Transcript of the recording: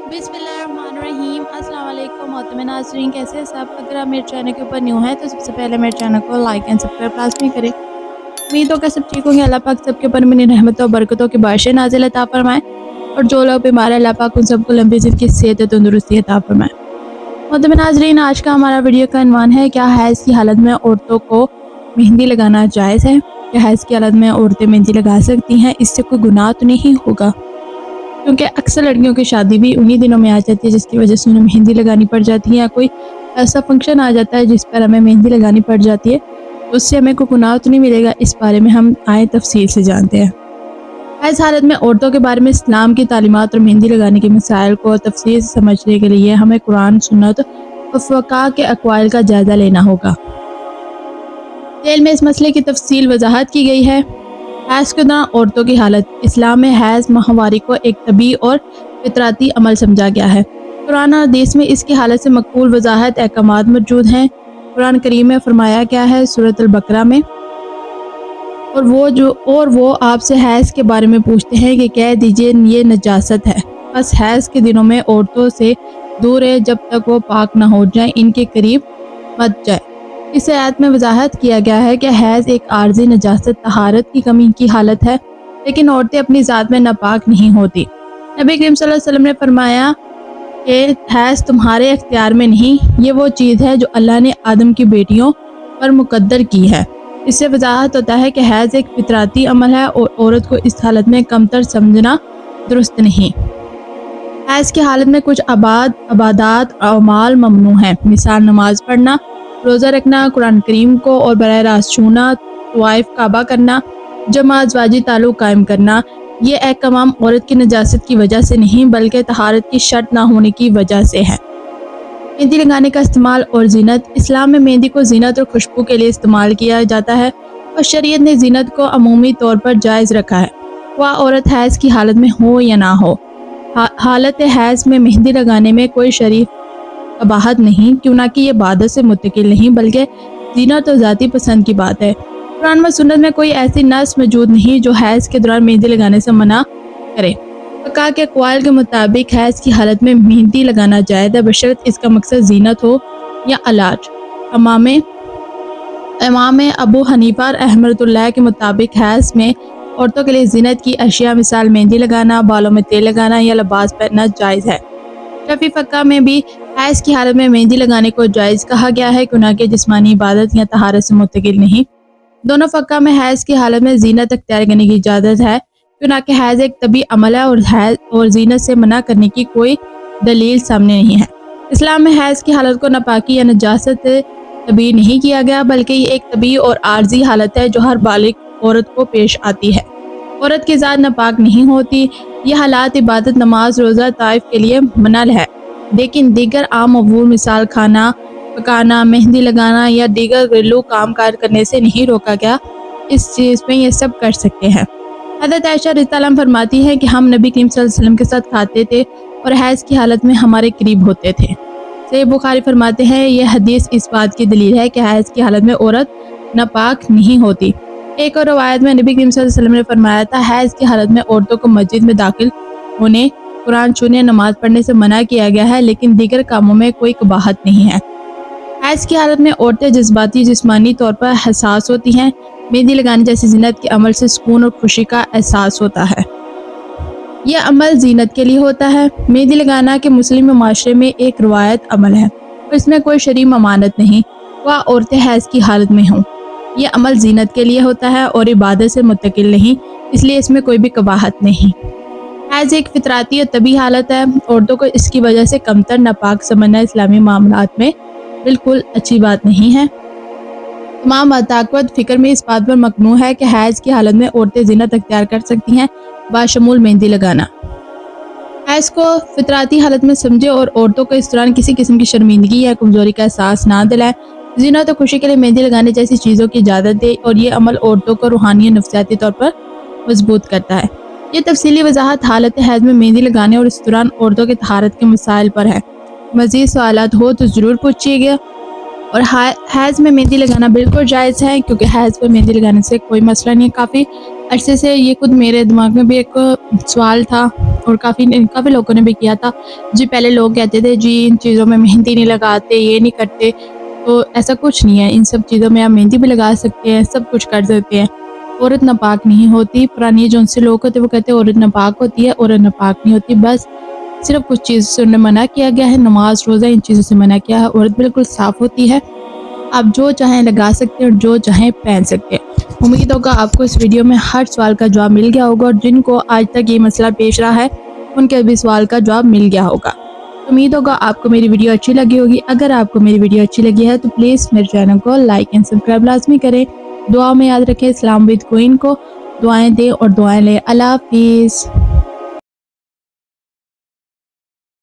बिस्मिल्लाहिर्रहमानिर्रहीम। अस्सलाम वालेकुम मोहतरम नाज़रीन, कैसे हैं सब। अगर आप मेरे चैनल के ऊपर न्यू हैं तो सबसे पहले मेरे चैनल को लाइक एंड सब्सक्राइब लाज़मी करें। उम्मीद हो कि सब ठीक होंगे। अल्लाह पाक सबके ऊपर अपनी रहमतों और बरकतों की बारिशें नाज़िल अता फरमाएं और जो लोग बीमार हैं अल्लाह पाक उन सबको लंबी ज़िंदगी, सेहत और तंदुरुस्ती अता फरमाएं। मोहतरम नाज़रीन, आज का हमारा वीडियो का उन्वान है, क्या हैज़ की हालत में औरतों को मेहंदी लगाना जायज़ है। क्या हैज़ की हालत में औरतें मेहंदी लगा सकती हैं, इससे कोई गुनाह तो नहीं होगा। क्योंकि अक्सर लड़कियों की शादी भी उन्हीं दिनों में आ जाती है जिसकी वजह से उन्हें मेहंदी लगानी पड़ जाती है, या कोई ऐसा फंक्शन आ जाता है जिस पर हमें मेहंदी लगानी पड़ जाती है, तो उससे हमें कोई गुनाह तो नहीं मिलेगा। इस बारे में हम आए तफसील से जानते हैं। इस हालत में औरतों के बारे में इस्लाम की तालीमात और मेहंदी लगाने के मसाइल को तफसील से समझने के लिए हमें कुरान, सुन्नत और फ़क़हा के अक़वाल का जायज़ा लेना होगा। तेल में इस मसले की तफसील वजाहत की गई है। हैज़ के दौरान औरतों की हालत। इस्लाम में हैज़ माहवारी को एक तबी और फितराती अमल समझा गया है। कुरान और हदीस में इसकी हालत से मक़बूल वजाहत अहकामात मौजूद हैं। कुरान करीम में फरमाया गया है सूरत अल-बकरा में, और वो आपसे हैज़ के बारे में पूछते हैं कि कह दीजिए ये नजासत है, बस हैज़ के दिनों में औरतों से दूर है जब तक वो पाक न हो जाए, इनके करीब मत जाए। इस आयत में वजाहत किया गया है कि हैज़ एक आर्जी नजासत, तहारत की कमी की हालत है, लेकिन औरतें अपनी ज़ात में नापाक नहीं होती। नबी करीम सल्लल्लाहु अलैहि वसल्लम ने फरमाया कि हैज़ तुम्हारे इख्तियार में नहीं, ये वो चीज़ है जो अल्लाह ने आदम की बेटियों पर मुकद्दर की है। इससे वजाहत होता है कि हैज़ एक फितराती अमल है और औरत को इस हालत में कमतर समझना दुरुस्त नहीं। हैज़ की हालत में कुछ अबादात अमाल ममनू हैं, मिसाल नमाज पढ़ना, रोज़ा रखना, कुरान करीम को और बराह रास्त छूना, तवाइफ काबा करना, जमा अज़वाजी ताल्लुक़ कायम करना। ये अहकाम औरत की नजासत की वजह से नहीं बल्कि तहारत की शर्त ना होने की वजह से है। मेहंदी लगाने का इस्तेमाल और ज़ीनत। इस्लाम में मेहंदी को ज़ीनत और खुशबू के लिए इस्तेमाल किया जाता है और शरीयत ने ज़ीनत को अमूमी तौर पर जायज़ रखा है, वह औरत हैज़ की हालत में हो या ना हो। हालत हैज़ में मेहंदी लगाने में कोई शरीफ कबाहत नहीं, क्यों ना कि ये इबादत से मुत्तकिल नहीं बल्कि ज़ीनत और ज़ाती पसंद की बात है। कुरान व सुन्नत में कोई ऐसी नस मौजूद नहीं जो हैज़ के दौरान मेहंदी लगाने से मना करे। फ़क़हा के अक़वाल के मुताबिक हैज़ की हालत में मेहंदी लगाना जायज़ है, बशर्त इसका मकसद ज़ीनत हो या इलाज। इमाम अबू हनीफा रहमतुल्लाह के मुताबिक हैज़ में औरतों के लिए ज़ीनत की अशिया मिसाल मेहंदी लगाना, बालों में तेल लगाना या लिबास पहनना जायज़ है। शफ़ी फ़क़हा में भी हैज़ की हालत में मेहंदी लगाने को जायज़ कहा गया है, क्यों ना कि जिस्मानी इबादत या तहारत से मुत्तकिल नहीं। दोनों फ़क़हा में हैज़ की हालत में ज़ीनत अख्तियार करने की इजाज़त है, क्यों ना कि हैज़ एक तबी अमल है और ज़ीनत से मना करने की कोई दलील सामने नहीं है। इस्लाम में हैज़ की हालत को नापाकी या नजासत तबीर नहीं किया गया, बल्कि ये एक तबी और आर्जी हालत है जो हर बालिग औरत को पेश आती है। औरत की ज़ात नापाक नहीं होती। ये हालात इबादत, नमाज, रोज़ा, ताइफ के लिए मनल है, लेकिन दीगर आम अमूर मिसाल खाना पकाना, मेहंदी लगाना या दीगर घरेलू काम काज करने से नहीं रोका गया। इस चीज़ में ये सब कर सकते हैं। हज़रत आयशा रज़ियल्लाहु अन्हा फरमाती है कि हम नबी करीम सल्लल्लाहु अलैहि वसल्लम के साथ खाते थे और हैज़ की हालत में हमारे करीब होते थे। सही बुखारी फरमाते हैं, यह हदीस इस बात की दलील है कि हैज़ की हालत में औरत नापाक नहीं होती। एक और रवायत में नबी करीम सल्लल्लाहु अलैहि वसल्लम ने फरमाया था, हैज़ की हालत में औरतों को मस्जिद में दाखिल होने, कुरान छूने, नमाज पढ़ने से मना किया गया है, लेकिन दीगर कामों में कोई कबाहत नहीं है। हैज़ की हालत में औरतें जज्बाती जिस्मानी तौर पर हसास होती हैं। मेहंदी लगाने जैसी ज़ीनत के अमल से सुकून और खुशी का एहसास होता है। यह अमल ज़ीनत के लिए होता है। मेहंदी लगाना के मुस्लिम माशरे में एक रवायत अमल है और इसमें कोई शरई ममानत नहीं, वह औरतें हैज़ की हालत में हों। यह अमल ज़ीनत के लिए होता है और इबादत से मुत्तकिल नहीं, इसलिए इसमें कोई भी कबाहत नहीं। हैज़ एक फितराती और तबी हालत है। औरतों को इसकी वजह से कमतर, नापाक समझना इस्लामी मामलात में बिल्कुल अच्छी बात नहीं है। तमाम ताकत फ़िक्र में इस बात पर मकनू है कि हैज़ की हालत में औरतें ज़ीनत अख्तियार कर सकती हैं, बाशमूल मेहंदी लगाना। हैज़ को फितराती हालत में समझे और औरतों को इस दौरान किसी किस्म की शर्मिंदगी या कमज़ोरी का एहसास ना दिलाए। ज़ीनत और खुशी के लिए मेहंदी लगाने जैसी चीज़ों की इजाज़त दे और ये अमल औरतों को रूहानी और नफ्सियाती तौर पर मजबूत करता है। ये तफसीली वजाहत हालत हैज़ में मेहंदी लगाने और इस दौरान औरतों की तहारत के मसाइल पर है। मज़ीद सवालात हो तो ज़रूर पूछिएगा। और हैज़ में मेहंदी लगाना बिल्कुल जायज़ है, क्योंकि हैज़ पर मेहंदी लगाने से कोई मसला नहीं है। काफ़ी अरसे से ये खुद मेरे दिमाग में भी एक सवाल था اور کافی لوگوں نے بھی کیا تھا جی۔ پہلے لوگ کہتے تھے جی ان چیزوں میں مہندی نہیں لگاتے، یہ نہیں کرتے، تو ایسا کچھ نہیں ہے، ان سب چیزوں میں آپ مہندی بھی لگا سکتے ہیں، سب کچھ کر سکتے ہیں۔ عورت ناپاک نہیں ہوتی، پرانی جو ان سے لوگ ہوتے وہ کہتے ہیں عورت ناپاک ہوتی ہے، عورت ناپاک نہیں ہوتی، بس صرف کچھ چیز سے انہیں منع کیا گیا ہے، نماز روزہ ان چیزوں سے منع کیا ہے۔ عورت بالکل صاف ہوتی ہے، آپ جو چاہیں لگا سکتے ہیں اور جو چاہیں پہن سکتے ہیں۔ امید ہوگا آپ کو اس ویڈیو میں ہر سوال کا جواب مل گیا ہوگا، اور جن کو آج تک یہ مسئلہ پیش رہا ہے ان کے بھی سوال کا جواب مل گیا ہوگا۔ امید ہوگا آپ کو میری ویڈیو اچھی لگی ہوگی۔ اگر آپ کو میری ویڈیو اچھی لگی ہے تو پلیز میرے چینل کو لائک اینڈ سبسکرائب لازمی کریں۔ دعا میں یاد رکھیں اسلام ود کوئین کو، دعائیں دیں اور دعائیں لیں۔ اللہ حافظ۔